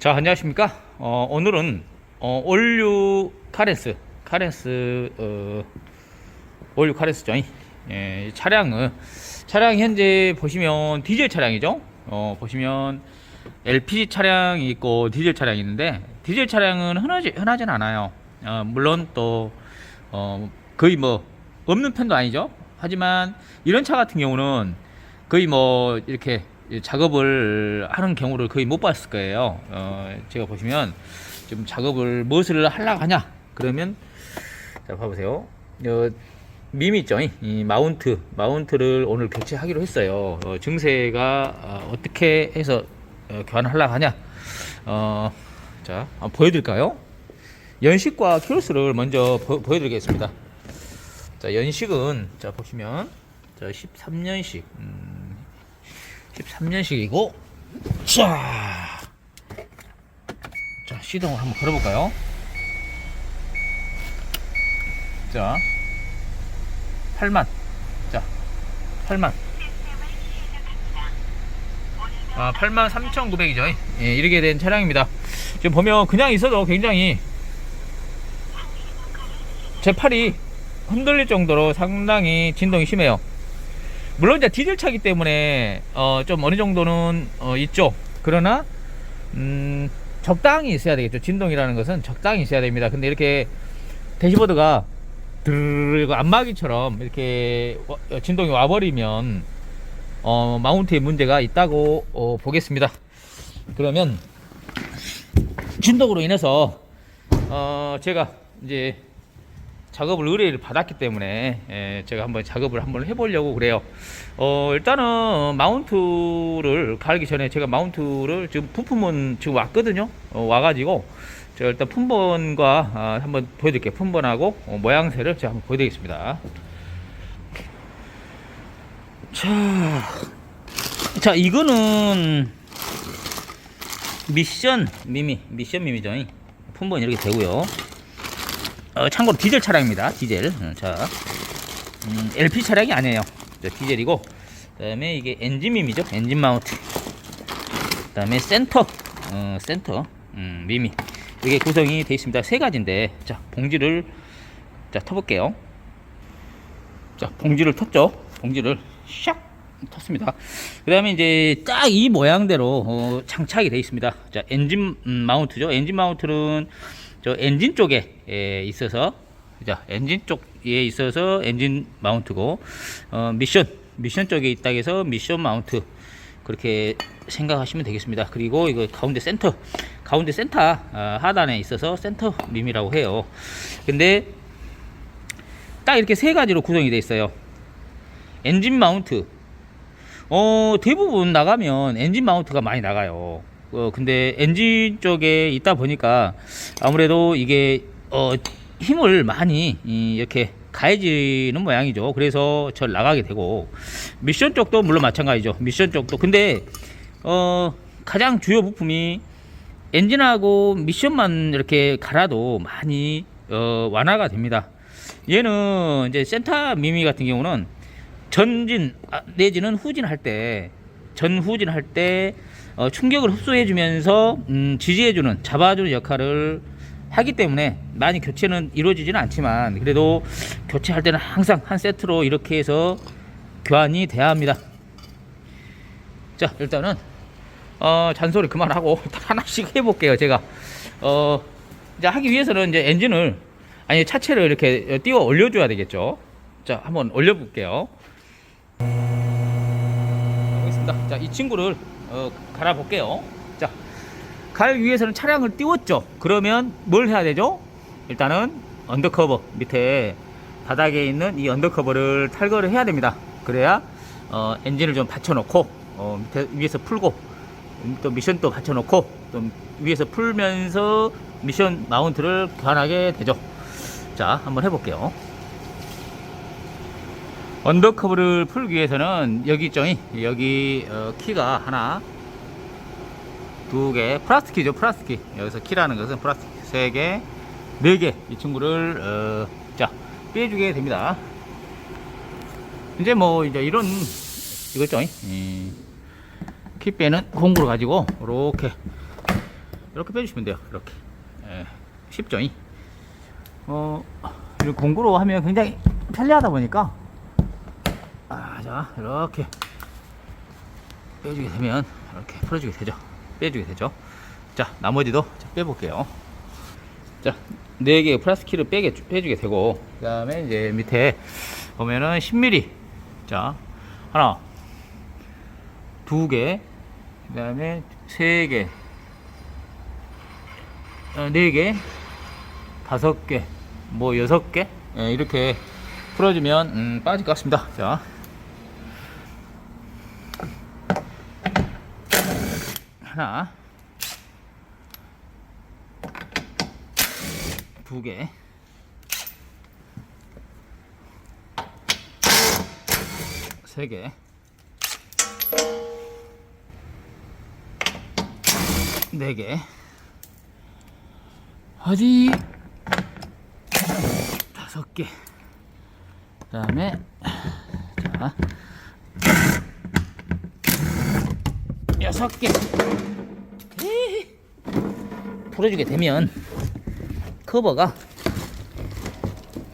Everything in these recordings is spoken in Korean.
자, 안녕하십니까? 오늘은 올류 올류 카렌스죠. 예, 차량 현재 보시면 디젤 차량이죠. 보시면 LPG 차량이 있고 디젤 차량이 있는데, 디젤 차량은 흔하진 않아요. 물론 또 거의 뭐 없는 편도 아니죠. 하지만 이런 차 같은 경우는 거의 뭐 이렇게 작업을 하는 경우를 거의 못 봤을 거예요. 제가 보시면 좀 작업을 무엇을 하려고 하냐 그러면, 자 봐보세요. 밈 있죠. 이 마운트를 오늘 교체하기로 했어요. 증세가 어떻게 해서 교환하려고 하냐. 자 한번 보여드릴까요? 연식과 키로수를 먼저 보여드리겠습니다. 자, 연식은 자 보시면 자 13년식 13년식이고, 자 시동을 한번 걸어볼까요? 자 8만, 자 8만 83,900이죠. 예, 이렇게 된 차량입니다. 지금 보면 그냥 있어도 굉장히 제 팔이 흔들릴 정도로 상당히 진동이 심해요. 물론 이제 디젤 차기 때문에 좀 어느 정도는 있죠. 그러나 적당히 있어야 되겠죠. 진동이라는 것은 적당히 있어야 됩니다. 근데 이렇게 대시보드가 드르르 안마기처럼 이렇게 진동이 와버리면 마운트에 문제가 있다고 보겠습니다. 그러면 진동으로 인해서 제가 이제 작업을 의뢰를 받았기 때문에 제가 한번 작업을 한번 해보려고 그래요. 일단은 마운트를 갈기 전에 제가 마운트를 지금 부품은 지금 왔거든요. 와가지고 제가 일단 품번과 한번 보여드릴게요. 품번하고 모양새를 제가 한번 보여드리겠습니다. 자 이거는 미션 미미죠. 품번 이렇게 되고요. 참고로 디젤 차량입니다. 디젤. 자, LP 차량이 아니에요. 디젤이고, 그 다음에 이게 엔진밈이죠. 엔진 마운트. 그 다음에 센터, 미미. 이게 구성이 되어 있습니다. 세 가지인데, 자, 봉지를, 자, 터볼게요. 자, 봉지를 텄죠. 봉지를 샥 텄습니다. 그 다음에 이제 딱 이 모양대로 장착이 되어 있습니다. 자, 엔진 마운트죠. 엔진 마운트는 저 엔진 쪽에 있어서, 자 엔진 쪽에 있어서 엔진 마운트고, 미션 쪽에 있다 해서 미션 마운트, 그렇게 생각하시면 되겠습니다. 그리고 이거 가운데 센터 하단에 있어서 센터 밈이라고 해요. 근데 딱 이렇게 세 가지로 구성이 되어 있어요. 엔진 마운트, 대부분 나가면 엔진 마운트가 많이 나가요. 근데 엔진 쪽에 있다 보니까 아무래도 이게 힘을 많이 이렇게 가해지는 모양이죠. 그래서 절 나가게 되고, 미션 쪽도 물론 마찬가지죠. 미션 쪽도. 근데 가장 주요 부품이 엔진하고 미션만 이렇게 갈아도 많이 완화가 됩니다. 얘는 이제 센터 미미 같은 경우는 전진 내지는 후진할 때, 전후진할 때 충격을 흡수해주면서 지지해주는, 잡아주는 역할을 하기 때문에 많이 교체는 이루어지지는 않지만, 그래도 교체할 때는 항상 한 세트로 이렇게 해서 교환이 돼야 합니다. 자 일단은 잔소리 그만하고 하나씩 해볼게요. 제가 이제 하기 위해서는 이제 엔진을, 아니 차체를 이렇게 띄워 올려줘야 되겠죠. 자 한번 올려볼게요. 알겠습니다. 자 이 친구를 갈아볼게요. 자, 갈기 위해서는 차량을 띄웠죠. 그러면 뭘 해야 되죠? 일단은 언더커버, 밑에 바닥에 있는 이 언더커버를 탈거를 해야 됩니다. 그래야 엔진을 좀 받쳐놓고, 밑에 위에서 풀고, 또 미션도 받쳐놓고, 또 위에서 풀면서 미션 마운트를 교환하게 되죠. 자 한번 해볼게요. 언더커버를 풀기 위해서는 여기 있죠. 여기 키가 하나, 두 개, 플라스틱 키죠. 플라스틱 키. 여기서 키라는 것은 플라스틱 세 개, 네 개. 이 친구를 자 빼주게 됩니다. 이제 뭐 이제 이런 이거 있죠. 키 빼는 공구를 가지고 이렇게 이렇게 빼주시면 돼요. 이렇게. 쉽죠? 이렇게 공구로 하면 굉장히 편리하다 보니까, 자, 이렇게 빼주게 되면, 이렇게 풀어주게 되죠. 빼주게 되죠. 자, 나머지도 빼볼게요. 자, 4개 플라스틱을 빼주게 되고, 그 다음에 이제 밑에 보면은 10mm. 자, 하나, 2개, 그 다음에 3개, 4개, 5개, 뭐 6개, 이렇게 풀어주면 빠질 것 같습니다. 자, 하나, 2개, 3개, 4개, 어디 5개, 그 다음에 자 6개 풀어주게 되면 커버가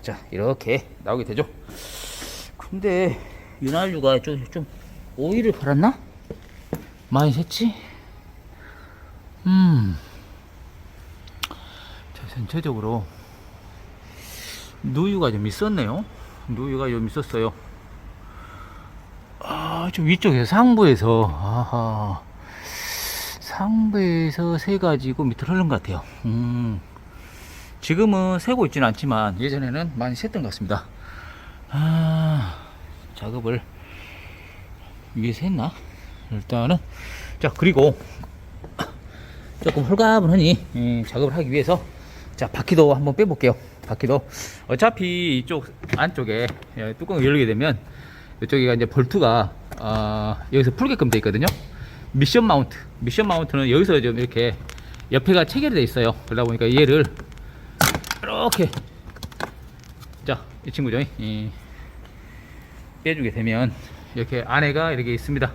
자 이렇게 나오게 되죠. 근데 윤활유가 좀 오일을 팔았나? 많이 샜지? 자, 전체적으로 누유가 좀 있었네요. 누유가 좀 있었어요. 좀 위쪽에서 상부에서 상부에서 새가지고 밑으로 흐른 것 같아요. 지금은 새고 있지는 않지만 예전에는 많이 샜던 것 같습니다. 작업을 위에서 했나? 일단은 자 그리고 조금 홀가분하니 작업을 하기 위해서 자 바퀴도 한번 빼볼게요. 바퀴도 어차피 이쪽 안쪽에 뚜껑을 열게 되면 이쪽에 이제 볼트가 여기서 풀게끔 되어 있거든요. 미션 마운트는 여기서 좀 이렇게 옆에가 체결이 되어 있어요. 그러다 보니까 얘를 이렇게 자 이 친구죠. 빼주게 되면 이렇게 안에가 이렇게 있습니다.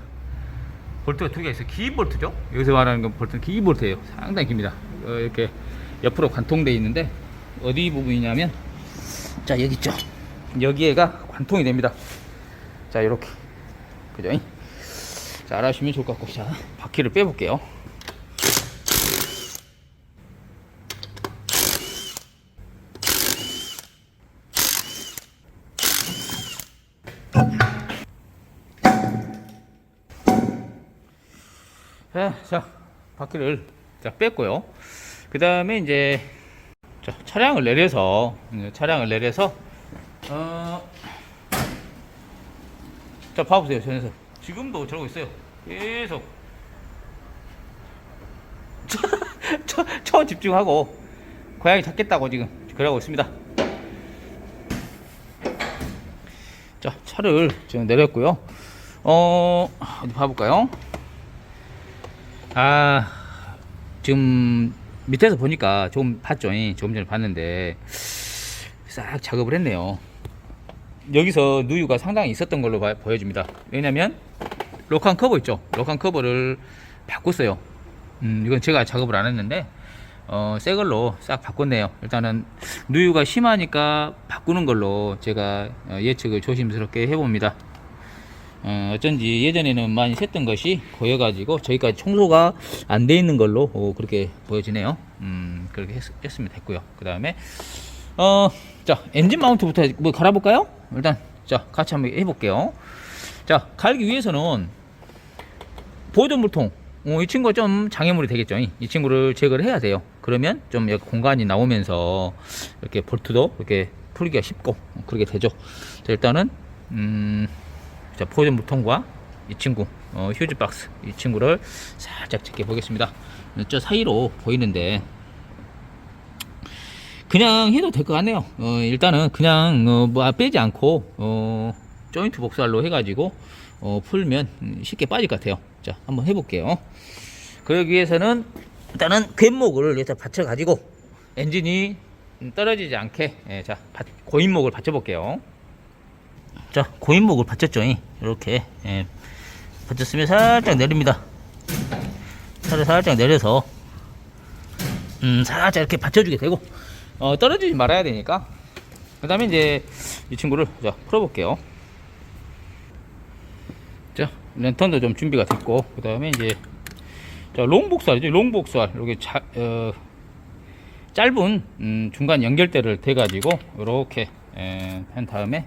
볼트가 2개 있어요. 긴 볼트죠. 여기서 말하는 건 볼트는 긴 볼트예요. 상당히 깁니다. 이렇게 옆으로 관통되어 있는데 어디 부분이냐면 자 여기 있죠. 여기에가 관통이 됩니다. 자 이렇게 그죠? 자 알아주시면 좋을 것 같고 자 바퀴를 빼볼게요. 자 바퀴를 자 뺐고요. 그 다음에 이제 자, 차량을 내려서 자 봐보세요. 전에서 지금도 저러고 있어요. 계속 저 집중하고 고양이 찾겠다고 지금 그러고 있습니다. 자 차를 지금 내렸고요. 어디 봐볼까요? 지금 밑에서 보니까 좀 봤죠. 조금 전에 봤는데 싹 작업을 했네요. 여기서 누유가 상당히 있었던 걸로 보여집니다. 왜냐면 록한 커버 있죠. 록한 커버를 바꿨어요. 이건 제가 작업을 안 했는데 새 걸로 싹 바꿨네요. 일단은 누유가 심하니까 바꾸는 걸로 제가 예측을 조심스럽게 해봅니다. 어쩐지 예전에는 많이 샜던 것이 고여가지고 저기까지 청소가 안 돼 있는 걸로 그렇게 보여지네요. 그렇게 했으면 됐고요. 그 다음에 자 엔진 마운트부터 뭐 갈아볼까요? 일단 자 같이 한번 해볼게요. 자 갈기 위해서는 보존 물통 이 친구가 좀 장애물이 되겠죠. 이 친구를 제거를 해야 돼요. 그러면 좀 여기 공간이 나오면서 이렇게 볼트도 이렇게 풀기가 쉽고 그렇게 되죠. 자 일단은 자 보존 물통과 이 친구 휴즈 박스 이 친구를 살짝 제껴 보겠습니다. 저 사이로 보이는데 그냥 해도 될 것 같네요. 일단은 그냥 뭐 빼지 않고 조인트 복살로 해가지고 풀면 쉽게 빠질 것 같아요. 자 한번 해볼게요. 그러기 위해서는 일단은 괸목을 일단 받쳐 가지고 엔진이 떨어지지 않게 자 고인목을 받쳐 볼게요. 자 고인목을 받쳤죠. 이렇게 받쳤으면 살짝 내립니다. 차를 살짝 내려서 살짝 이렇게 받쳐주게 되고 떨어지지 말아야 되니까. 그 다음에 이제 이 친구를 자 풀어볼게요. 자 랜턴도 좀 준비가 됐고, 그 다음에 이제 자 롱복살이죠. 롱복살 이렇게 짧은 중간 연결대를 대 가지고 이렇게 한 다음에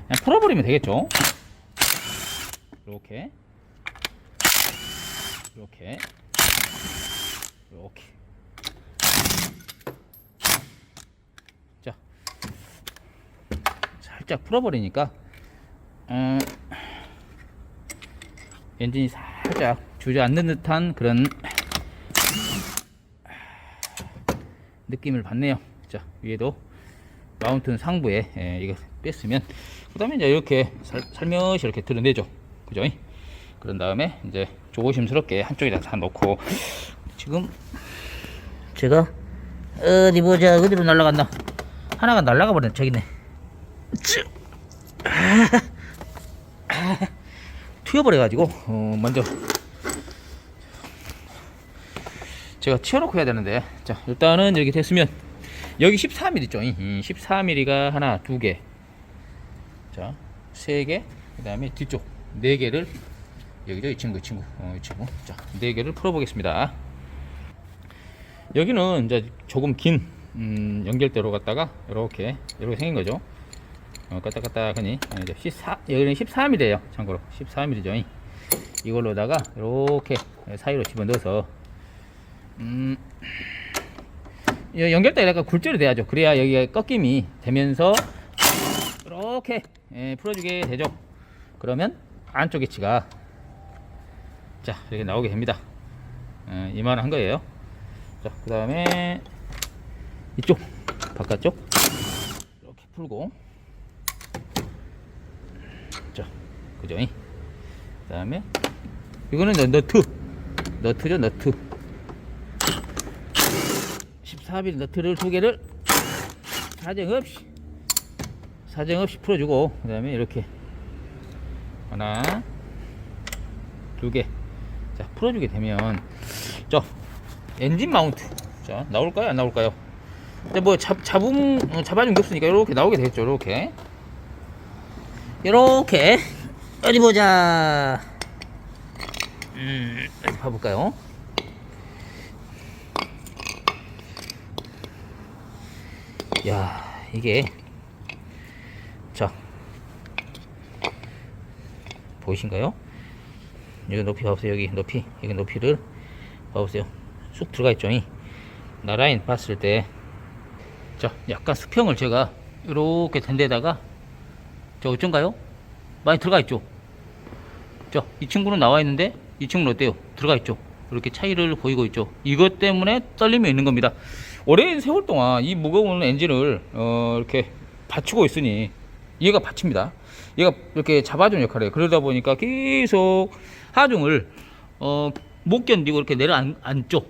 그냥 풀어버리면 되겠죠. 이렇게 이렇게 이렇게. 자 살짝 풀어버리니까 엔진이 살짝 주저앉는 듯한 그런 느낌을 받네요. 자 위에도 마운트는 상부에 이거 뺐으면, 그 다음에 이제 이렇게 살며시 이렇게 드러내죠. 그죠? 그런 다음에 이제 조심스럽게 한쪽에다 다 놓고, 지금 제가 어디 보자, 어디로 날아갔나. 하나가 날아가 버렸네. 저기 있네. 튀어버려 가지고 먼저 제가 치워놓고 해야 되는데, 자 일단은 이렇게 됐으면 여기 14mm 있죠. 14mm가 하나, 두 개, 자 세 개, 그 다음에 뒤쪽 네 개를 여기죠. 이 친구, 이 친구, 자 네 개를 풀어보겠습니다. 여기는 이제 조금 긴 연결대로 갖다가 이렇게 생긴 거죠. 까딱까딱하니 이제 여기는 14mm예요. 참고로 14mm죠. 이걸로다가 이렇게 사이로 집어넣어서 연결대가 약간 굴절이 돼야죠. 그래야 여기가 꺾임이 되면서 이렇게 풀어주게 되죠. 그러면 안쪽 위치가 자 이렇게 나오게 됩니다. 이만한 거예요. 자 그 다음에 이쪽 바깥쪽 이렇게 풀고, 자 그죠? 그 다음에 이거는 너트죠. 너트 14mm 너트를 두 개를 사정없이 풀어주고, 그 다음에 이렇게 하나, 두 개, 자 풀어주게 되면 자 엔진 마운트 자 나올까요, 안 나올까요? 근데 뭐 잡아준 게 없으니까 이렇게 나오게 되겠죠. 이렇게 어디 보자. 어디 봐볼까요? 야 이게 자 보이신가요? 여기 높이 봐보세요. 여기 높이를 봐보세요. 쑥 들어가 있죠. 나라인 봤을 때 자 약간 수평을 제가 이렇게 된 데다가 저 어쩐가요? 많이 들어가 있죠. 자 이 친구는 나와 있는데 이 친구는 어때요? 들어가 있죠. 이렇게 차이를 보이고 있죠. 이것 때문에 떨림이 있는 겁니다. 오랜 세월 동안 이 무거운 엔진을 이렇게 받치고 있으니 얘가 받칩니다. 얘가 이렇게 잡아주는 역할을 해요. 그러다 보니까 계속 하중을 못 견디고 이렇게 내려앉죠.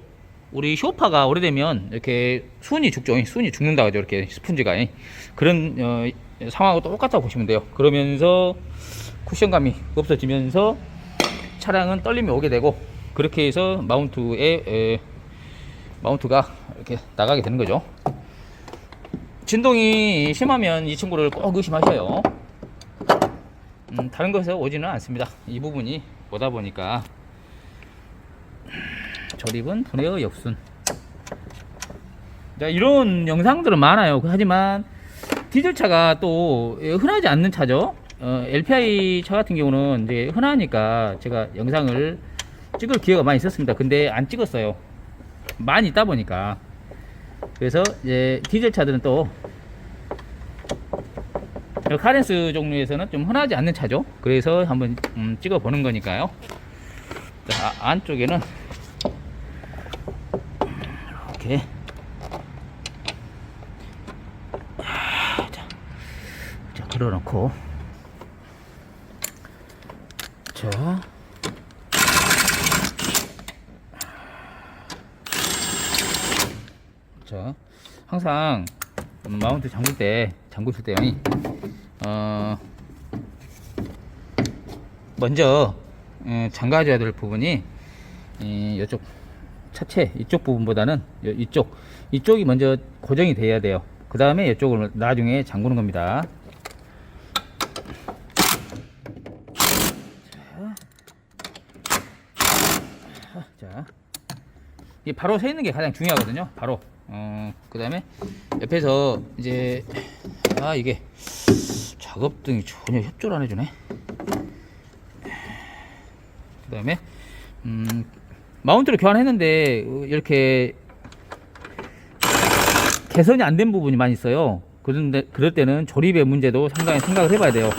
우리 쇼파가 오래되면 이렇게 순이 죽죠. 순이 죽는다 하죠. 이렇게 스펀지가 그런 상황하고 똑같다고 보시면 돼요. 그러면서 쿠션감이 없어지면서 차량은 떨림이 오게 되고, 그렇게 해서 마운트가 이렇게 나가게 되는 거죠. 진동이 심하면 이 친구를 꼭 의심하셔요. 다른 것에서 오지는 않습니다. 이 부분이 오다 보니까 조립은 분해의 역순. 자, 이런 영상들은 많아요. 하지만 디젤차가 또 흔하지 않는 차죠. LPI 차 같은 경우는 이제 흔하니까 제가 영상을 찍을 기회가 많이 있었습니다. 근데 안 찍었어요. 많이 있다 보니까. 그래서 이제 디젤차들은 또 카렌스 종류에서는 좀 흔하지 않는 차죠. 그래서 한번 찍어 보는 거니까요. 자, 안쪽에는 이렇게 자 걸어놓고, 자 항상 마운트 잠글 있을 때 먼저 잠가줘야 될 부분이 이쪽 차체 이쪽 부분보다는 이쪽이 먼저 고정이 돼야 돼요. 그 다음에 이쪽을 나중에 잠그는 겁니다. 자, 이게 바로 서 있는 게 가장 중요하거든요. 바로. 그 다음에 옆에서 이제 이게 작업등이 전혀 협조를 안 해주네. 그 다음에 마운트를 교환했는데 이렇게 개선이 안 된 부분이 많이 있어요. 그런데 그럴 때는 조립의 문제도 상당히 생각을 해봐야 돼요.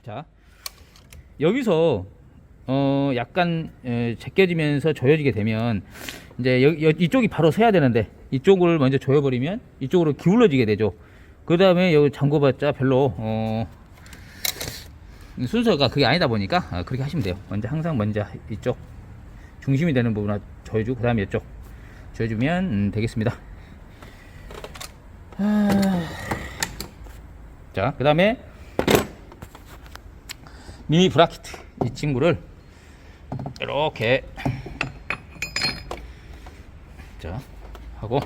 자, 여기서 약간 제껴지면서 조여지게 되면 이제 이쪽이 바로 서야 되는데 이쪽을 먼저 조여버리면 이쪽으로 기울어지게 되죠. 그 다음에 여기 잠궈봤자 별로 순서가 그게 아니다 보니까 그렇게 하시면 돼요. 항상 먼저 이쪽 중심이 되는 부분을 조여주고 그 다음에 이쪽 조여주면 되겠습니다. 자, 그 다음에 미니 브라켓 이 친구를 이렇게 자 하고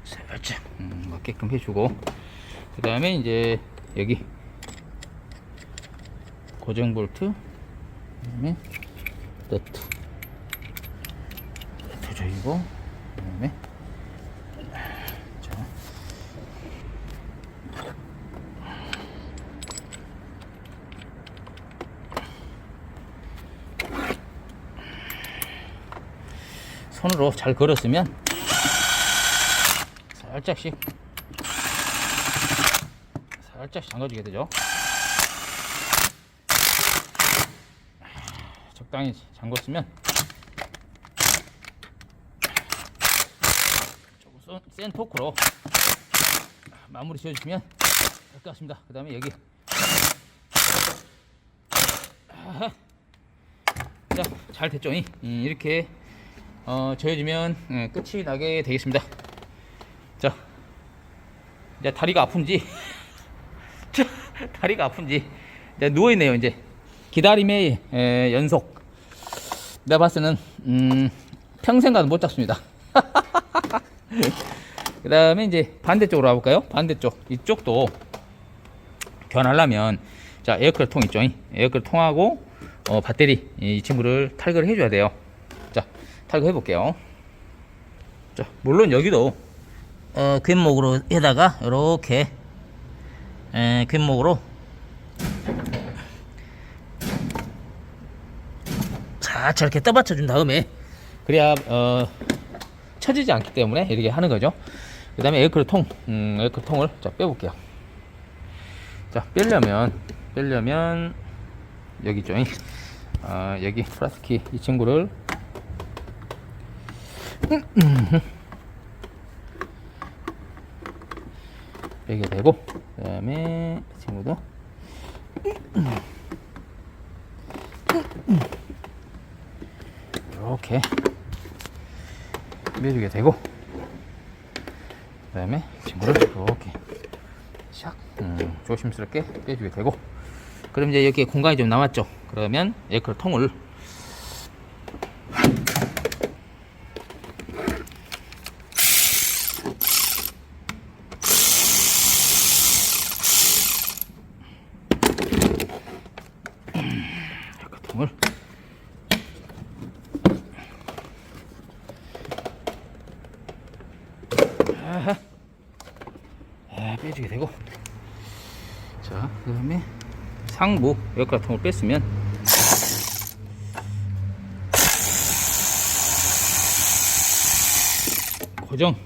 살짝 맞게끔 해주고 그 다음에 이제 여기 고정 볼트 그다음에 너트 조이고 그다음에 자 손으로 잘 걸었으면 살짝씩 잠가주게 되죠. 적당히 잠궜으면 조금 센 토크로 마무리 지어주시면 될 것 같습니다. 그 다음에 여기 자, 잘 됐죠? 이렇게 조여주면 끝이 나게 되겠습니다. 자, 이제 다리가 아픈지 이제 누워있네요. 이제 기다림의 연속. 내가 봤을 때는 평생 가도 못 잡습니다. 그 다음에 이제 반대쪽으로 가볼까요? 반대쪽 이쪽도 교환하려면 자 에어클 통 있죠? 에어클 통하고 배터리 이 친구를 탈거를 해줘야 돼요. 자 탈거해 볼게요. 자 물론 여기도 귓목으로 해다가 이렇게 귓목으로 살짝 이렇게 떠받쳐 준 다음에 그래야 처지지 않기 때문에 이렇게 하는 거죠. 그 다음에 에어클 통을 자 빼볼게요. 자 빼려면 여기 있죠. 여기 플라스틱 이 친구를 빼게 되고 그 다음에 이 친구도 이렇게 빼주게 되고 그 다음에 이 친구를 이렇게 샥 조심스럽게 빼주게 되고 그럼 이제 여기 공간이 좀 남았죠. 그러면 에어클 통을 빼주게 되고 자 그 다음에 상부 에어클 통을 뺐으면 고정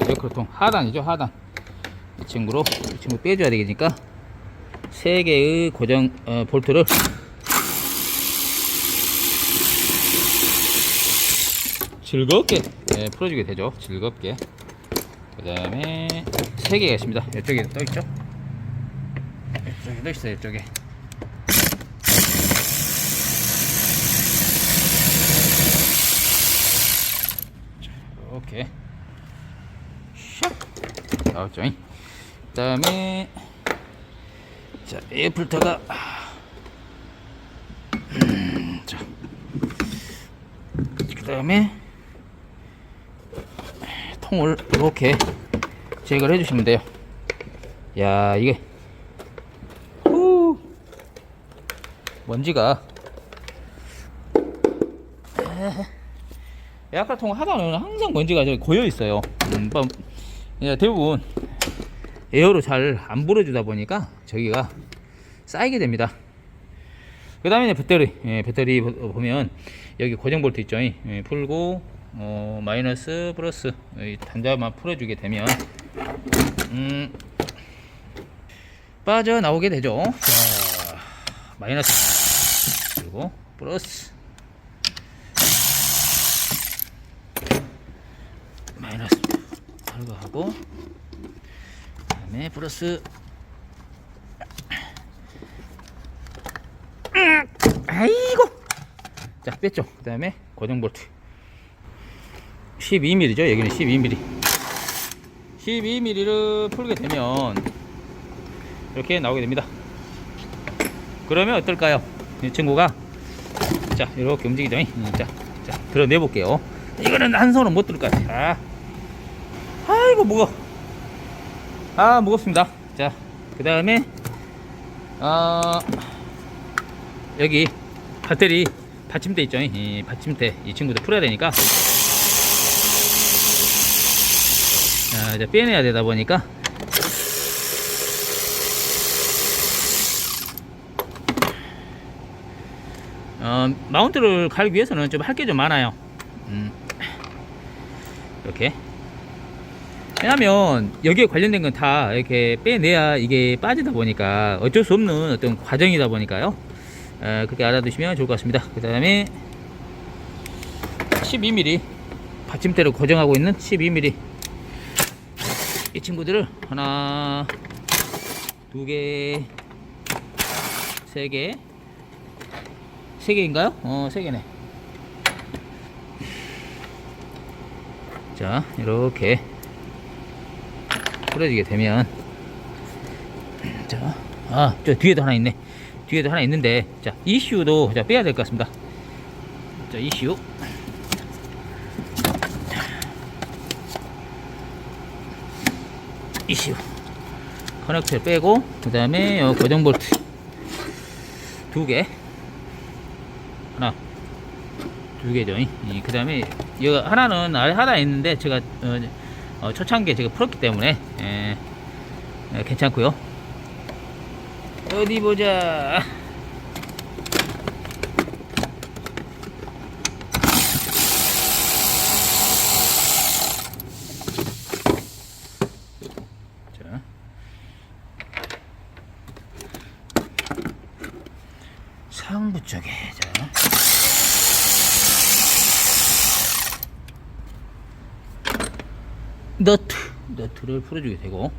에어클 통 하단이죠. 하단 이 친구 빼줘야 되니까 3개의 고정 볼트를 즐겁게 풀어주게 되죠. 즐겁게. 그 다음에 3개가 있습니다. 이쪽에 또 있죠. 이쪽에도 있어요. 이쪽에. 이렇게 샥 나왔죠. 그 다음에 자, 에어필터가 자, 그 다음에 통을 이렇게 제거를 해주시면 돼요. 야, 이게 먼지가 에어컨통 하단은 항상 먼지가 고여 있어요. 대부분 에어로 잘 안 불어주다 보니까 저기가 쌓이게 됩니다. 그 다음에 배터리 보면 여기 고정 볼트 있죠. 풀고 마이너스 플러스 단자만 풀어주게 되면 빠져나오게 되죠. 자, 마이너스 그리고 플러스 마이너스 탈거하고 그 다음에 플러스 아이고 자 뺐죠. 그 다음에 고정 볼트 12mm죠. 여기는 12mm를 풀게 되면 이렇게 나오게 됩니다. 그러면 어떨까요? 이 친구가 자 이렇게 움직이죠. 자 드러내 볼게요. 이거는 한 손으로 못 들 것 같아요. 아이고 무거워. 무겁습니다. 자 그 다음에 여기 배터리 받침대 있죠. 이 받침대 이 친구도 풀어야 되니까 이제 빼내야 되다 보니까 마운트를 갈기 위해서는 좀 할 게 좀 많아요. 이렇게 왜냐면 여기에 관련된 건 다 이렇게 빼내야 이게 빠지다 보니까 어쩔 수 없는 어떤 과정이다 보니까요. 그렇게 알아두시면 좋을 것 같습니다. 그 다음에 12mm 받침대로 고정하고 있는 12mm 이 친구들을 하나, 두 개, 세 개, 세 개인가요? 세 개네. 자, 이렇게 풀어지게 되면 자, 저 뒤에도 하나 있네. 뒤에도 하나 있는데 자, 이슈도 자 빼야 될 것 같습니다. 자, 이슈 커넥터를 빼고 그 다음에 고정 볼트 두 개 하나 두 개죠. 그 다음에 여기 하나는 아래 하나 있는데 제가 초창기에 제가 풀었기 때문에 괜찮고요. 어디 보자. 자, 상부 쪽에 자. 너트를 풀어주게 되고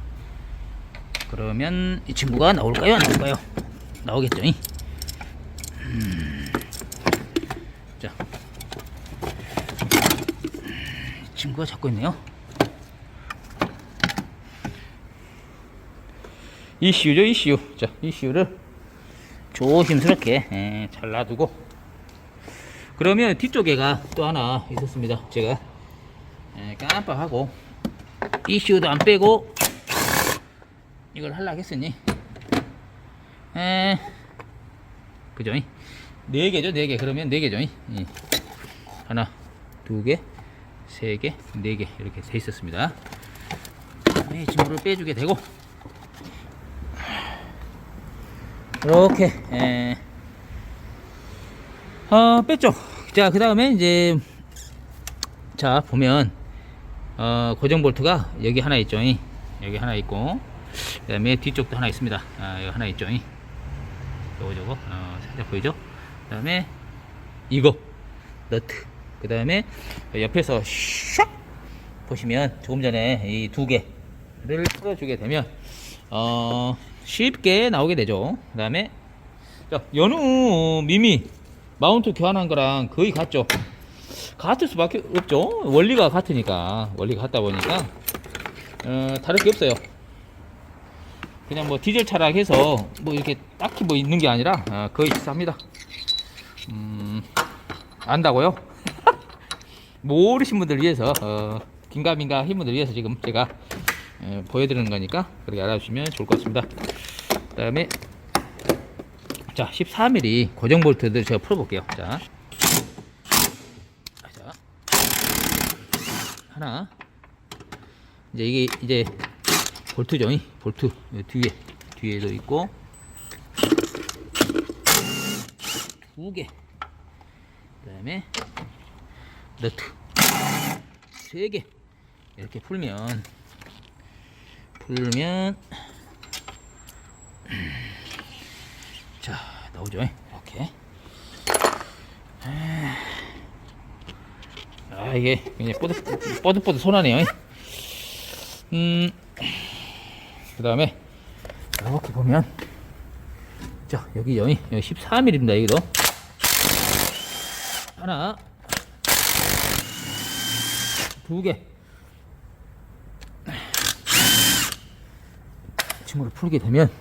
그러면 이 친구가 나올까요? 안 나올까요? 나오겠죠. 자, 이 친구가 잡고 있네요. 이슈죠, 이슈. 자, 이슈를 조심스럽게 잘 놔두고 그러면 뒤쪽에가 또 하나 있었습니다. 제가 깜빡하고 이슈도 안 빼고 이걸 하려고 했으니 그죠? 4개죠 4개. 그러면 4개죠. 하나 두개 세개 4개 이렇게 돼 있었습니다. 이 친구를 빼주게 되고 이렇게 뺐죠. 자, 그 다음에 이제 자 보면 고정 볼트가 여기 하나 있죠. 여기 하나 있고 그 다음에 뒤쪽도 하나 있습니다. 여기 하나 있죠. 저거 살짝 보이죠? 그 다음에 이거 너트 그 다음에 옆에서 샥 보시면 조금 전에 이 두 개를 풀어주게 되면 쉽게 나오게 되죠. 그 다음에 연우 미미 마운트 교환한 거랑 거의 같죠. 같을 수밖에 없죠. 원리가 같으니까. 원리가 같다 보니까 다를 게 없어요. 그냥 뭐 디젤 차량 해서 뭐 이렇게 딱히 뭐 있는 게 아니라 거의 비쌉니다. 안다고요? 모르신 분들 위해서 긴가민가 한 분들 위해서 지금 제가 보여드리는 거니까 그렇게 알아주시면 좋을 것 같습니다. 그 다음에 자 14mm 고정 볼트들 제가 풀어볼게요. 자 하나, 이제 이게 이제 볼트죠. 볼트 뒤에도 있고 2개, 그다음에 너트 3개 이렇게 풀면 자 나오죠. 이렇게. 이게 그냥 뽀득뽀득 손하네요. 그 다음에 이렇게 보면 자 여기 14mm입니다. 여기도 하나, 2개 친구를 풀게 되면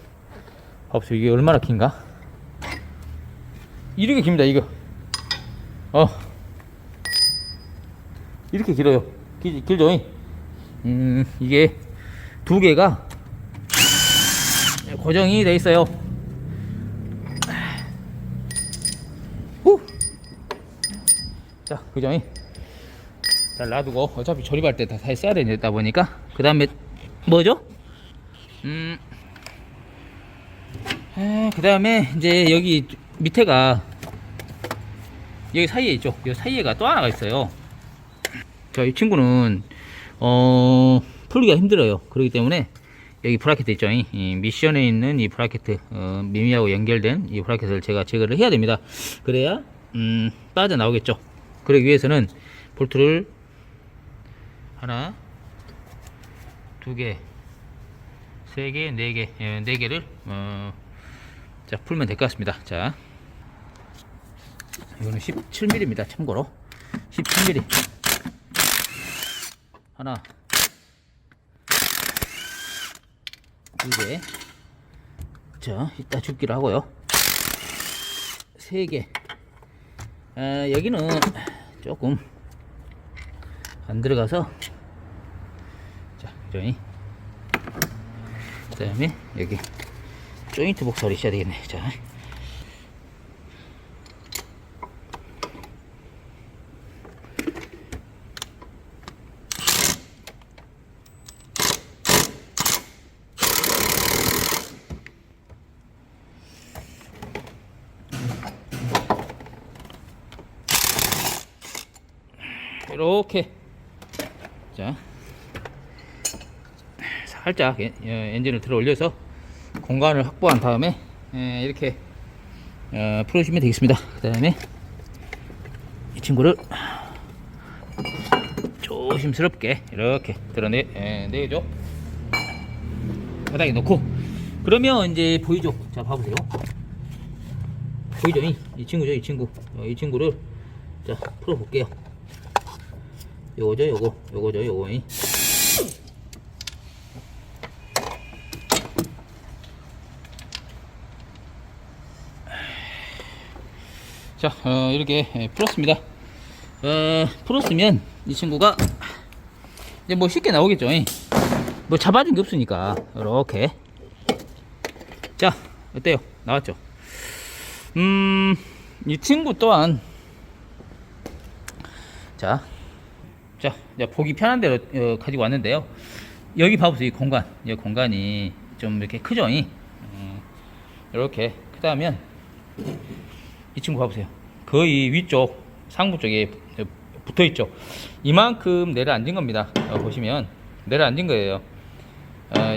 봐보세요. 이게 얼마나 긴가? 이렇게 깁니다. 이거 이렇게 길어요. 길죠? 이게 2개가 고정이 돼 있어요. 자, 그죠? 잘 놔두고 어차피 조립할 때 다 써야 되다 보니까 그 다음에 뭐죠? 그 다음에 이제 여기 밑에가 여기 사이에 있죠. 여기 사이에가 또 하나가 있어요. 자, 이 친구는 풀기가 힘들어요. 그렇기 때문에 여기 브라켓 있죠. 이 미션에 있는 이 브라켓 미미하고 연결된 이 브라켓을 제가 제거를 해야 됩니다. 그래야 빠져나오겠죠. 그러기 위해서는 볼트를 하나, 2개, 3개, 4개, 4개를 자 풀면 될 것 같습니다. 자, 이거는 17mm입니다. 참고로 17mm 하나, 2개, 자 이따 줍기를 하고요. 3개. 여기는 조금 안 들어가서 자 그러니 그 다음에 여기 조인트 복사를 해야 되겠네. 자 이렇게 자 살짝 엔진을 들어 올려서 공간을 확보한 다음에 이렇게 풀어주시면 되겠습니다. 그 다음에 이 친구를 조심스럽게 이렇게 드러내죠. 바닥에 놓고 그러면 이제 보이죠. 자 봐보세요. 보이죠? 이 친구죠. 이 친구를 자 풀어볼게요. 요거죠. 요거 자 이렇게 풀었습니다. 풀었으면 이 친구가 이제 뭐 쉽게 나오겠죠. 뭐 잡아준 게 없으니까 이렇게 자 어때요? 나왔죠? 이 친구 또한 자 보기 편한 대로 가지고 왔는데요. 여기 봐보세요. 이 공간이 좀 이렇게 크죠? 이렇게 크다면 이 친구 봐보세요. 거의 위쪽 상부 쪽에 붙어 있죠. 이만큼 내려앉은 겁니다. 보시면 내려앉은 거예요.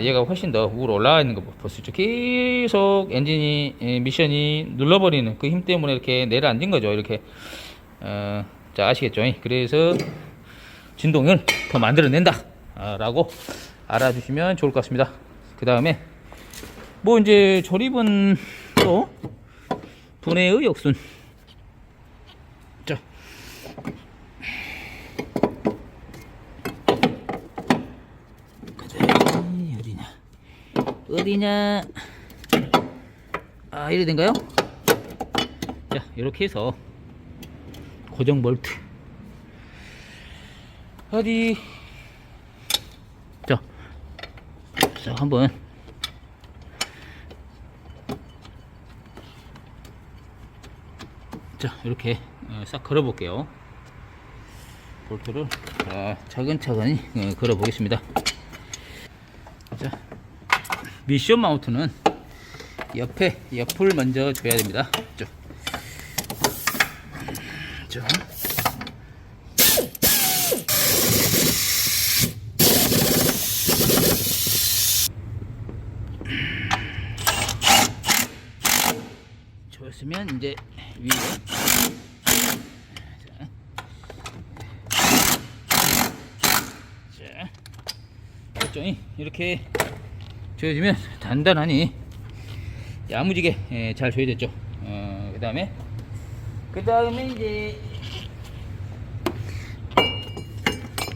얘가 훨씬 더 위로 올라가 있는 거 볼 수 있죠. 계속 엔진이 미션이 눌러버리는 그 힘 때문에 이렇게 내려앉은 거죠. 이렇게 자 아시겠죠? 그래서 진동을 더 만들어낸다 라고 알아주시면 좋을 것 같습니다. 그 다음에 뭐 이제 조립은 또 분해의 역순 자 어디냐 어디냐? 아, 이래 된가요? 자, 이렇게 해서 고정 볼트 어디? 자, 한번 자, 이렇게 싹 걸어 볼게요. 볼트를 차근차근히 걸어 보겠습니다. 자, 미션 마운트는 옆을 먼저 줘야 됩니다. 자, 좋았으면 이제 위에 자, 이렇게 조여주면 단단하니 야무지게 잘 조여졌죠. 그 다음에 이제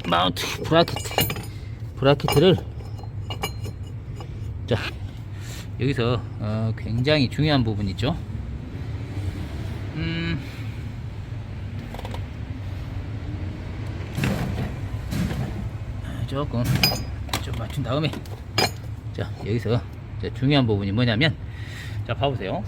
마운트 브라켓을 자, 여기서 굉장히 중요한 부분 있죠. 조금 좀 맞춘 다음에 자, 여기서 중요한 부분이 뭐냐면, 자, 봐보세요.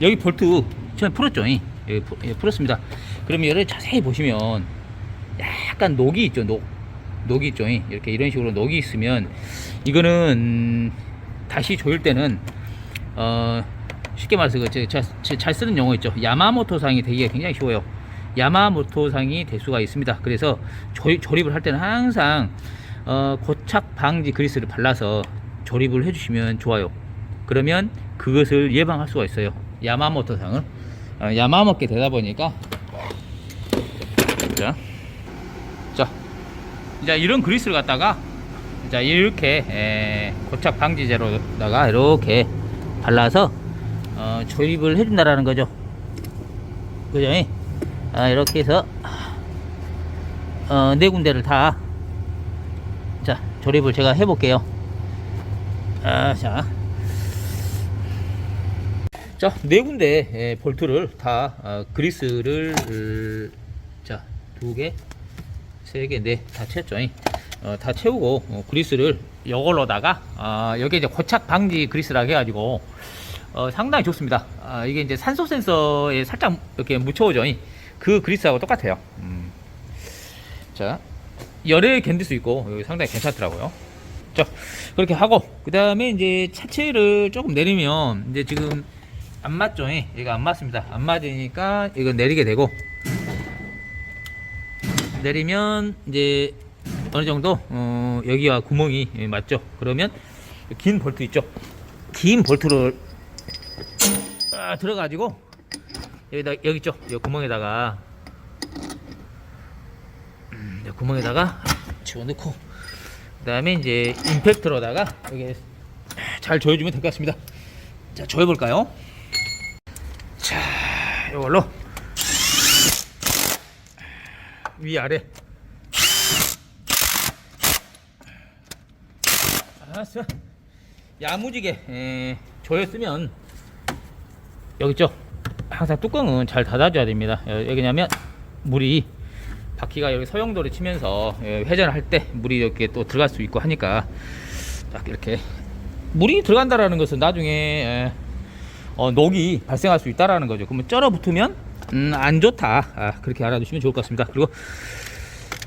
여기 볼트 처음에 풀었죠. 여기 풀었습니다. 그러면 얘를 자세히 보시면 약간 녹이 있죠. 녹이 있죠. 이렇게 이런 식으로 녹이 있으면 이거는 다시 조일 때는 쉽게 말해서 잘 쓰는 용어 있죠. 야마모토상이 되기가 굉장히 쉬워요. 야마모토상이 될 수가 있습니다. 그래서 조립을 할 때는 항상 고착 방지 그리스를 발라서 조립을 해주시면 좋아요. 그러면 그것을 예방할 수가 있어요. 야마모토상을 야마먹게 되다 보니까 자, 이제 이런 그리스를 갖다가 자, 이렇게 고착 방지제로다가 이렇게 발라서 조립을 해준다라는 거죠. 그죠? 이렇게 해서 네 군데를 다 자, 조립을 제가 해볼게요. 자, 네 군데 볼트를 다 그리스를 자, 2개, 3개, 네, 다 채웠죠. 다 채우고 그리스를 이걸로다가 여기 이제 고착 방지 그리스라고 해가지고 상당히 좋습니다. 이게 이제 산소 센서에 살짝 이렇게 묻혀오죠. 그 그리스하고 똑같아요. 자, 열에 견딜 수 있고 여기 상당히 괜찮더라고요. 자, 그렇게 하고 그 다음에 이제 차체를 조금 내리면 이제 지금 안 맞죠? 얘가 안 맞습니다. 안 맞으니까 이거 내리게 되고, 내리면 이제 어느 정도 여기와 구멍이 맞죠? 그러면 긴 볼트 있죠? 긴 볼트를 들어가지고 여기 있죠? 이 구멍에다가 집어넣고 그 다음에 이제 임팩트로다가 여기 잘 조여주면 될 것 같습니다. 자, 조여볼까요? 자, 이걸로 위아래 알았어. 야무지게 조였으면 여기 있죠? 항상 뚜껑은 잘 닫아줘야 됩니다. 왜냐면 물이 바퀴가 여기 서용도를 치면서 회전을 할 때 물이 이렇게 또 들어갈 수 있고 하니까 딱 이렇게 물이 들어간다라는 것은 나중에 녹이 발생할 수 있다라는 거죠. 그러면 쩔어 붙으면 안 좋다. 그렇게 알아두시면 좋을 것 같습니다. 그리고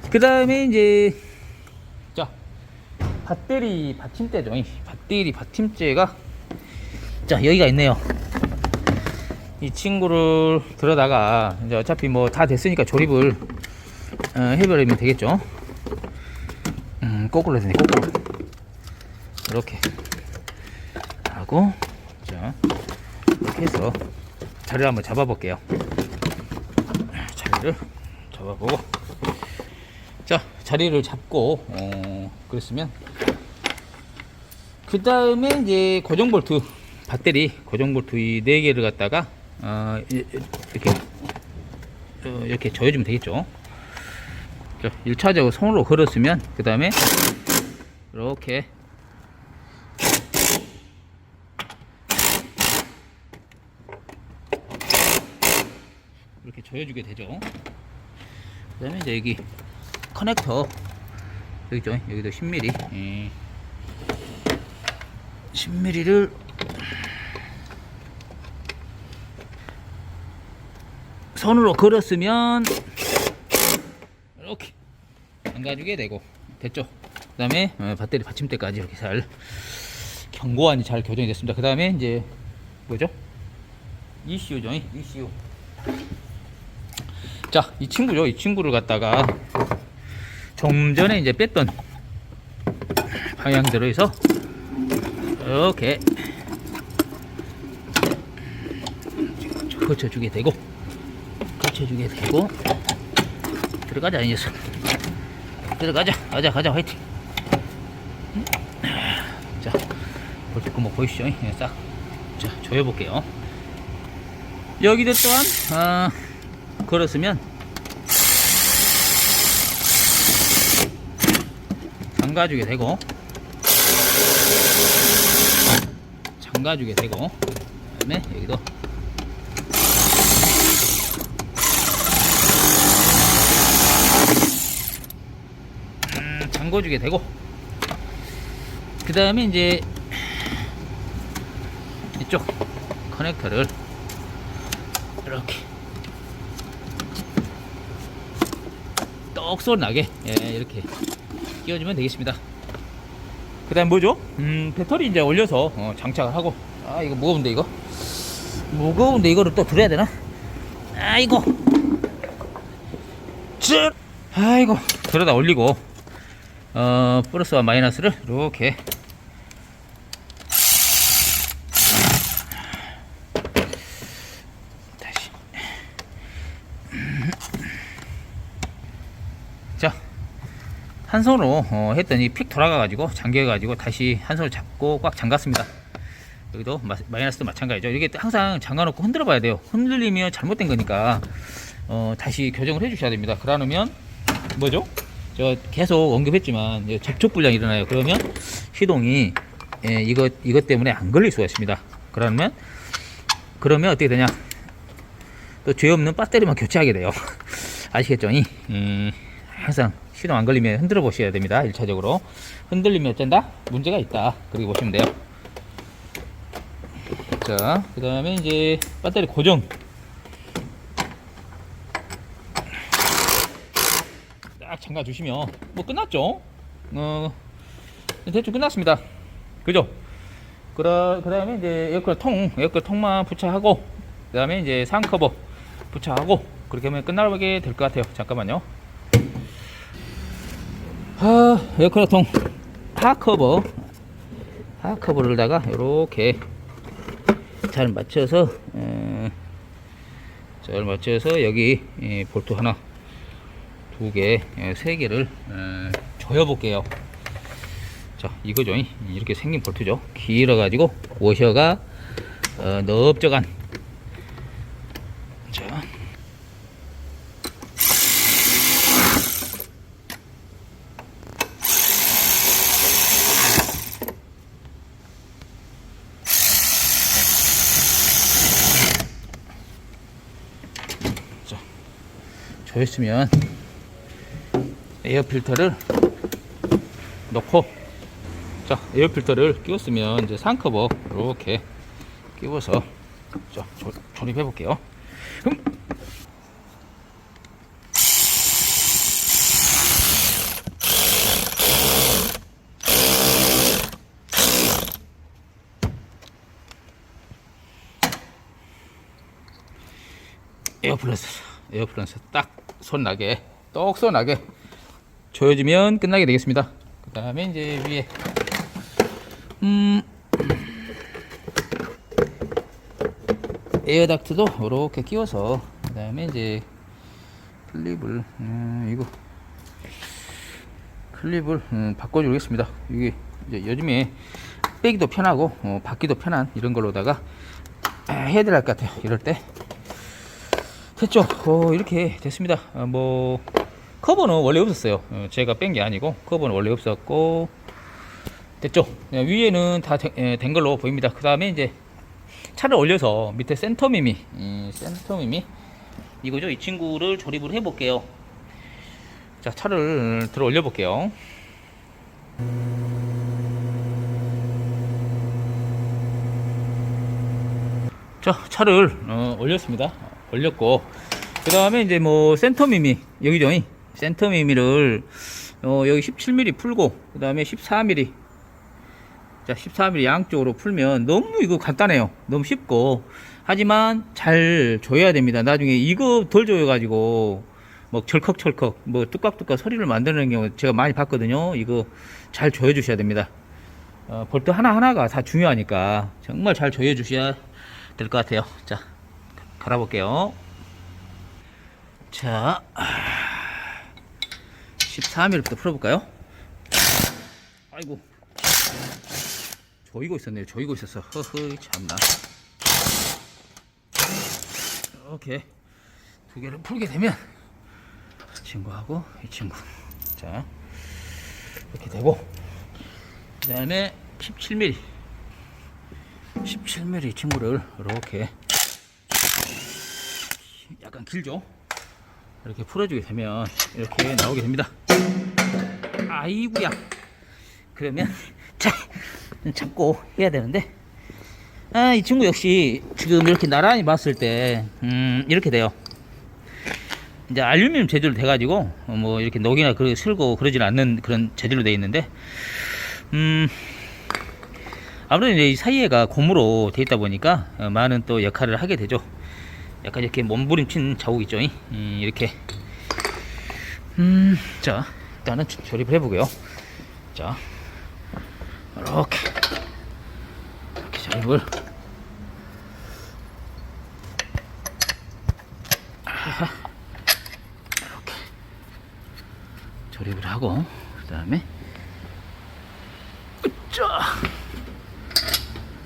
그 다음에 이제 자, 배터리 받침대죠. 배터리 받침대가 자, 여기가 있네요. 이 친구를 들어다가 이제 어차피 뭐 다 됐으니까 조립을 해버리면 되겠죠. 거꾸로 해서 거꾸로 이렇게 하고, 자, 이렇게 해서 자리를 한번 잡아볼게요. 자리를 잡아보고, 자, 자리를 잡고 그랬으면 그 다음에 이제 고정 볼트, 배터리 고정 볼트 이 4개를 갖다가 이렇게 조여주면 되겠죠. 1차적으로 손으로 걸었으면 그 다음에 이렇게 이렇게 조여주게 되죠. 그 다음에 이제 여기 커넥터 여기 있죠. 여기도 10mm 10mm를 손으로 걸었으면 이렇게 잠가주게 되고 됐죠. 그 다음에 배터리 받침대까지 이렇게 잘 견고하니 잘 교정이 됐습니다. 그 다음에 이제 뭐죠? ECU죠. ECU. 자, 이 친구죠. 이 친구를 갖다가 좀 전에 이제 뺐던 방향대로 해서 이렇게 거쳐주게 되고 들어가자 이 녀석. 들어가자. 가자 화이팅. 자, 볼트구멍 보이시죠? 싹 자, 조여볼게요. 여기도 또한 걸었으면 잠가주게 되고 그다음에 여기도 잠궈주게 되고 그 다음에 이제 이쪽 커넥터를 이렇게 떡소리 나게 이렇게 끼워주면 되겠습니다. 그 다음 뭐죠? 배터리 이제 올려서 장착을 하고 이거 무거운데 이거를 또 들어야 되나? 아이고 들어다 올리고 플러스와 마이너스를 이렇게 다시 자, 한 손으로 했더니 픽 돌아가가지고 잠겨가지고 다시 한 손을 잡고 꽉 잠갔습니다. 여기도 마이너스도 마찬가지죠. 이게 항상 잠가놓고 흔들어 봐야 돼요. 흔들리면 잘못된 거니까 다시 교정을 해 주셔야 됩니다. 그러면 뭐죠? 저 계속 언급했지만 접촉 불량이 일어나요. 그러면 시동이 이것 때문에 안 걸릴 수가 있습니다. 그러면 어떻게 되냐? 또 죄 없는 배터리만 교체하게 돼요. 아시겠죠? 항상 시동 안 걸리면 흔들어 보셔야 됩니다. 1차적으로 흔들리면 어쩐다? 문제가 있다. 그렇게 보시면 돼요. 자, 그 다음에 이제 배터리 고정. 딱 잠가 주시면 뭐 끝났죠. 대충 끝났습니다. 그죠? 그 다음에 이제 에어컨 통만 부착하고 그 다음에 이제 상커버 부착하고 그렇게 하면 끝나게 될 것 같아요. 잠깐만요. 에어컨 통 하커버를다가 이렇게 잘 맞춰서 여기 볼트 하나, 두 개, 세 개를 조여 볼게요. 자, 이거죠. 이렇게 생긴 볼트죠. 길어 가지고 워셔가 넓적한 자, 조였으면 에어 필터를 넣고 자, 에어 필터를 끼웠으면 이제 상커버 이렇게 끼워서 자, 조립해 볼게요. 에어플러스 딱 손나게 떡선하게 조여주면 끝나게 되겠습니다. 그 다음에 이제 위에 에어닥트도 이렇게 끼워서 그 다음에 이제 클립을 바꿔주겠습니다. 이게 이제 요즘에 빼기도 편하고 받기도 편한 이런 걸로다가 해야 될 것 같아요. 이럴 때 됐죠. 이렇게 됐습니다. 뭐 커버는 원래 없었어요. 제가 뺀 게 아니고 커버는 원래 없었고 됐죠? 위에는 다 된 걸로 보입니다. 그 다음에 이제 차를 올려서 밑에 센터미미, 이거죠? 이 친구를 조립을 해 볼게요. 자, 차를 들어 올려 볼게요. 자, 차를 올렸습니다. 올렸고, 그 다음에 이제 뭐 센터미미, 여기죠? 센터미미를 여기 17mm 풀고, 그 다음에 14mm, 자, 14mm 양쪽으로 풀면 너무 이거 간단해요. 너무 쉽고, 하지만 잘 조여야 됩니다. 나중에 이거 덜 조여가지고 뭐 철컥철컥 뭐 뚝깍뚝깍 소리를 만드는 경우 제가 많이 봤거든요. 이거 잘 조여 주셔야 됩니다. 볼트 하나하나가 다 중요하니까 정말 잘 조여 주셔야 될 것 같아요. 자, 갈아볼게요. 자, 14mm부터 풀어볼까요? 아이고, 조이고 있었네요. 조이고 있었어. 허허, 참나. 이렇게 두 개를 풀게 되면 이 친구하고 이 친구, 자, 이렇게 되고, 그 다음에 17mm 이 친구를 이렇게 약간 길죠? 이렇게 풀어주게 되면 이렇게 나오게 됩니다. 아이구야. 그러면 자, 잡고 해야 되는데, 이 친구 역시 지금 이렇게 나란히 봤을 때 이렇게 돼요. 이제 알루미늄 재질로 돼가지고 뭐 이렇게 녹이나 슬고 그러진 않는 그런 재질로 되어 있는데, 아무래도 이제 이 사이에가 고무로 되어 있다 보니까 많은 또 역할을 하게 되죠. 약간 이렇게 몸부림친 자국 있죠. 이렇게. 자, 일단은 조립을 해보고요. 자, 이렇게 조립을 이렇게 조립을 하고, 그 다음에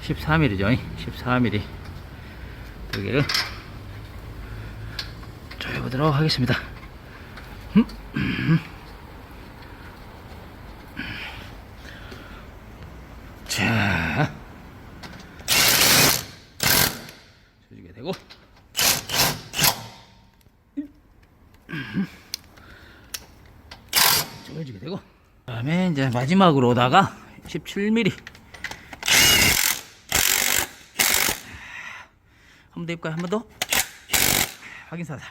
14mm죠. 14mm 두 개를 조여보도록 하겠습니다. 자, 조지게 되고, 조여지게 되고, 그 다음에 이제 마지막으로다가 17mm 한 번 더 해볼까요? 한 번 더 확인사살.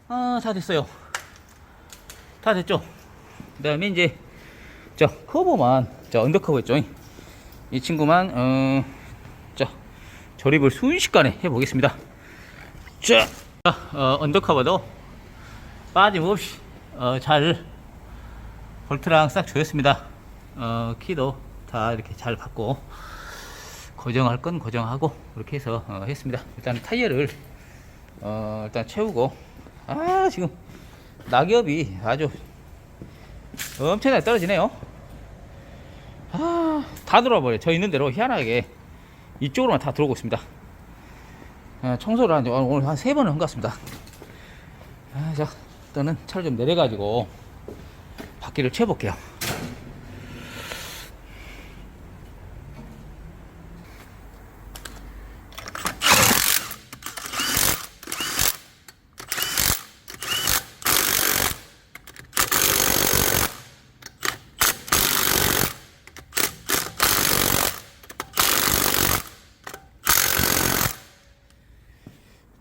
다 됐어요. 다 됐죠? 그 다음에 이제 자, 커버만, 자, 언더커버 있죠? 이 친구만 자, 조립을 순식간에 해보겠습니다. 자, 언더커버도 빠짐없이 잘 볼트랑 싹 조였습니다. 키도 다 이렇게 잘 받고, 고정할 건 고정하고 이렇게 해서 했습니다. 일단 타이어를 일단 채우고, 지금 낙엽이 아주 엄청나게 떨어지네요. 다 들어와버려요. 저 있는 대로 희한하게 이쪽으로만 다 들어오고 있습니다. 청소를 오늘 한 3번을 한 것 같습니다. 자, 일단은 차를 좀 내려가지고 바퀴를 채워볼게요.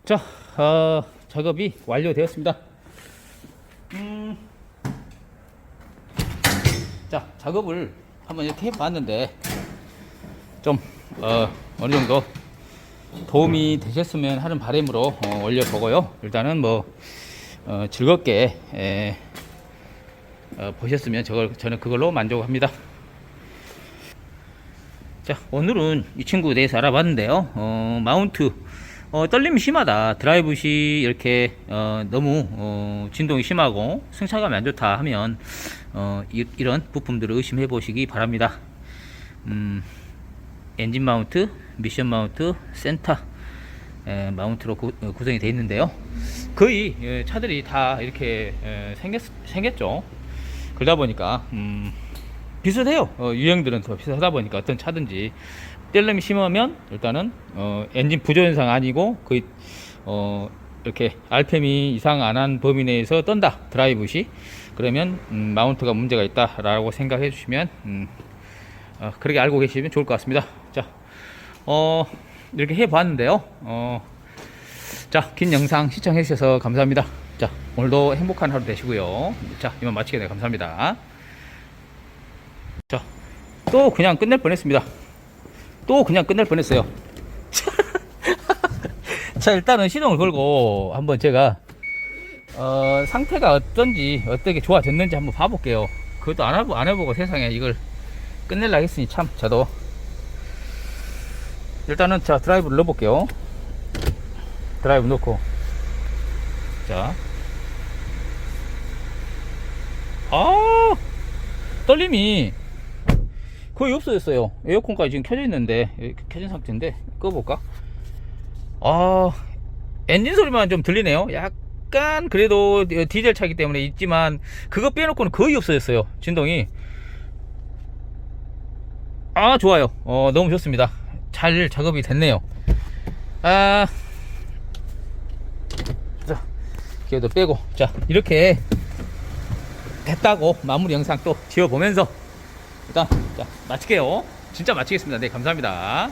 자, 작업이 완료되었습니다. 자, 작업을 한번 이렇게 해봤는데 좀 어느 정도 도움이 되셨으면 하는 바람으로 올려보고요. 일단은 뭐 즐겁게 보셨으면 저는 그걸로 만족합니다. 자, 오늘은 이 친구에 대해서 알아봤는데요. 마운트 떨림이 심하다, 드라이브시 이렇게 너무 진동이 심하고 승차감이 안 좋다 하면 이런 부품들을 의심해 보시기 바랍니다. 엔진 마운트, 미션 마운트, 센터 마운트로 구성이 되어 있는데요. 거의 차들이 다 이렇게 생겼죠. 그러다 보니까 비슷해요. 유형들은 더 비슷하다 보니까 어떤 차든지 뗄름이 심하면 일단은 엔진 부조 현상 아니고 거의 이렇게 RPM이 이상 안 한 범위 내에서 떤다, 드라이브시. 그러면 마운트가 문제가 있다라고 생각해 주시면 그렇게 알고 계시면 좋을 것 같습니다. 자, 이렇게 해 봤는데요. 자, 긴 영상 시청해 주셔서 감사합니다. 자, 오늘도 행복한 하루 되시고요. 자, 이만 마치겠네요. 감사합니다. 자, 또 그냥 끝낼 뻔했습니다. 또 그냥 끝낼 뻔했어요. 자, 일단은 시동을 걸고 한번 제가 상태가 어떤지, 어떻게 좋아졌는지 한번 봐볼게요. 그것도 안 해보고 세상에 이걸 끝낼라 했으니 참. 저도 일단은 자, 드라이브를 넣어볼게요. 드라이브 넣고, 자, 떨림이 거의 없어졌어요. 에어컨까지 지금 켜져 있는데, 켜진 상태인데 꺼볼까? 엔진 소리만 좀 들리네요. 약간 그래도 디젤 차기 때문에 있지만 그거 빼놓고는 거의 없어졌어요, 진동이. 좋아요. 너무 좋습니다. 잘 작업이 됐네요. 자, 기어도 빼고, 자, 이렇게 됐다고 마무리 영상 또 지어보면서 일단 자, 마칠게요. 진짜 마치겠습니다. 네, 감사합니다.